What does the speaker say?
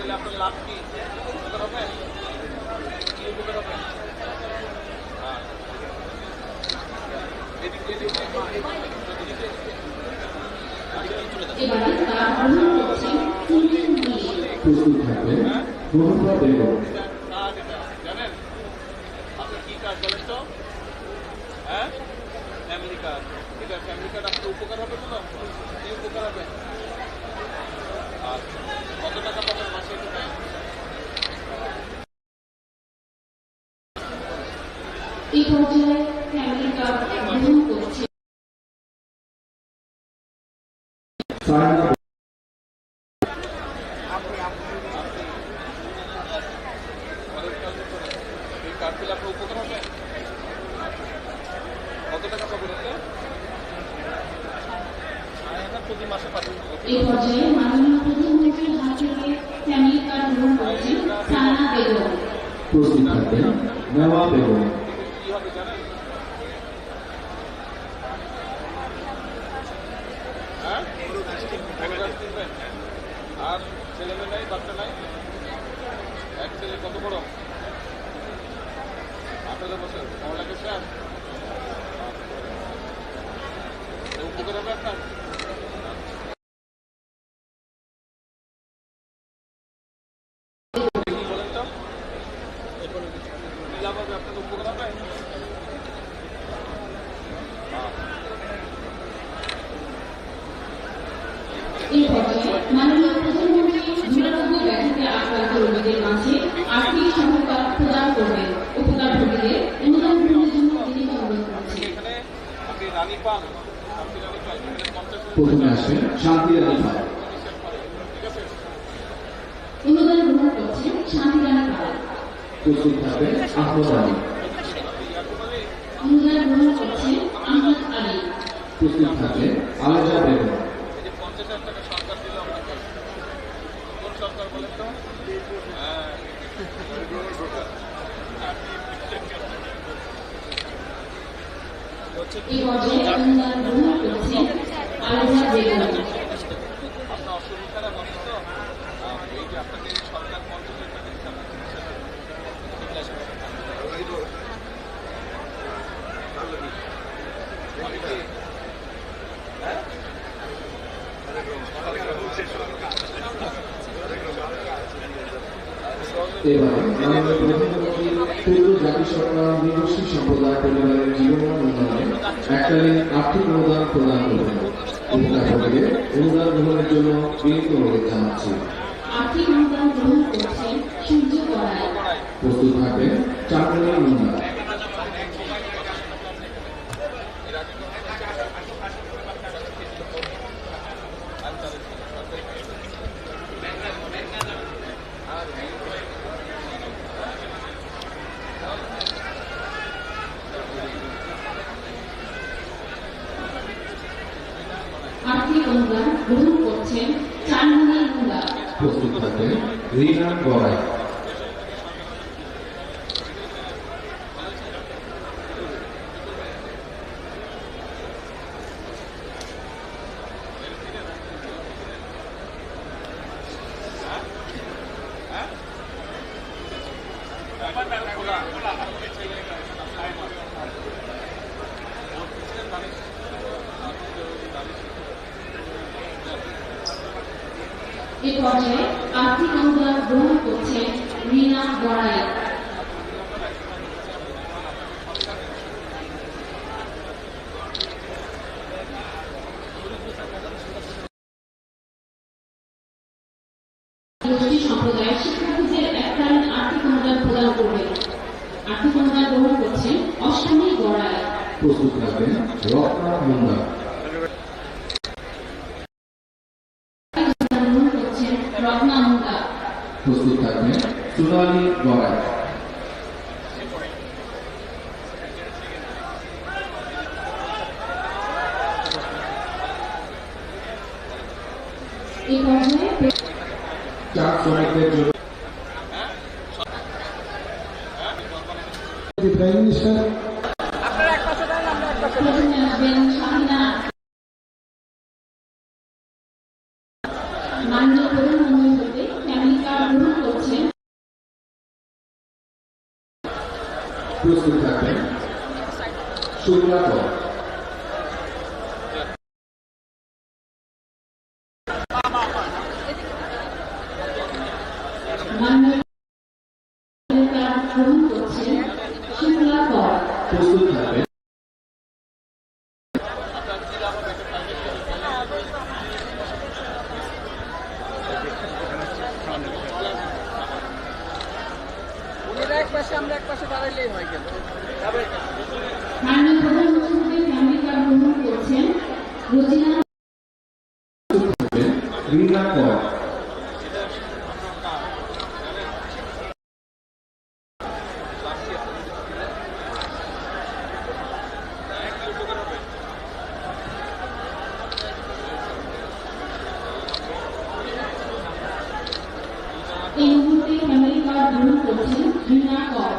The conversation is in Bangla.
পেলে আপনার লাভ কি উপকার হবে? কি উপকার হবে? জানেন আপনি কি কাজ বলেন তো? হ্যাঁ, ফ্যামিলি কার্ড। এটা ফ্যামিলি কার্ড আপনার উপকার হবে কোনো? কি উপকার হবে? আর কত টাকা পাবেন মাসে? এই পর্যায়ে ফ্যামিলি কার্ড গ্রহণ করছে। কার্ড পেলে আপনার উপকার হবে? কত টাকা পাবেন? প্রতি মাসে পাবেন। এই পর্যায়ে মাননীয় প্রধানমন্ত্রীর হাত থেকে ফ্যামিলি কার্ড গ্রহণ করছেন সানা বেগম। প্রস্তুত থাকবেন নেওয়া বেগম। কি হবে জানেন? হ্যাঁ, আর ছেলে মেয়ে নাই, বাচ্চা নাই? এক ছেলে কত বড়? 18 বছর। পড়ালেখা শেষ? উপকার হবে আপনার? বলেন তো কি লাভ হবে? আপনার উপকার হবে? এই পর্যায়ে মাননীয় প্রধানমন্ত্রী দুরারোগ্য ব্যাধিতে আক্রান্ত রোগীদের মাঝে আর্থিক সহায়তা প্রদান করবেন। উপকারভোগীদের অনুদান গ্রহণের জন্য তিনি অনুরোধ করছেন। এখানে আপনি রানী পান, প্রথমে আসবেন শান্তি রানী পাল। ঠিক আছে? অনুদান গ্রহণ করছেন শান্তিরানী পাল। প্রস্তুত থাকবেন আহমদ আলী। অনুদান গ্রহণ করছেন আহমদ আলী। প্রস্তুত থাকবেন আলেজা বেগম। এই যে 50,000 টাকা সরকার দিল আপনাকে, কোন সরকার বলেন তো? হ্যাঁ, এই পর্যায়ে অনুদান গ্রহণ করছেন আলেজা বেগম। আপনার অসুবিধাটা বলেন তো? এই যে আপনাকে সরকার 50,000 টাকা দিচ্ছে, এবার মাননীয় প্রধানমন্ত্রী পূর্ব জাতি সরকার নির্ভরশীল সম্প্রদায় পরিবারের জীবনমান উন্নয়নে এককালীন আর্থিক অনুদান প্রদান করবেন। উপকারভোগীদের অনুদান গ্রহণের জন্য বিনীত অনুরোধ জানাচ্ছি। আর্থিক অনুদান গ্রহণ করছেন সূর্য গড়াই। প্রস্তুত থাকবেন চাঁদনী মুন্না। আর্থিক অনুদান গ্রহণ করছেন চাঁদনী মুন্না। প্রস্তুত থাকবেন রিনা গড়াই। এ পর্যায়ে আর্থিক অনুদান গ্রহণ করছেন রিনা গড়াই। গোষ্ঠী সম্প্রদায়ের শিক্ষার্থীদের এককালীন আর্থিক অনুদান প্রদান করবেন। আর্থিক অনুদান গ্রহণ করছেন অষ্টমী গড়াই। প্রস্তুত থাকবেন রত্না মুন্না। গ্রহণ করছেন রত্না মুন্না। প্রস্তুত থাকবেন সোনালী গড়াই। এই পর্যায়ে চা শ্রমিকদের জন্য প্রাইম মিনিস্টার প্রথমে আসবেন শাহিনা। মাননীয় প্রধানমন্ত্রী হতে ফ্যামিলি কার্ড প্রস্তুত থাকবেন শুক্লা কর। মাননীয় পুরস্কার গ্রহণ করছেন শুক্লা কর। প্রস্তুত থাকবেন এক পাশে আমরা এক পাশে দাঁড়াইলেই হয় কেন? মাননীয় প্রধান অতিথিদের ফ্যামিলি কার্ড গ্রহণ করছেন রোজিনা রিনা কর। এই মুহূর্তে ফ্যামিলি কার্ড গ্রহণ করছেন রীনা কর।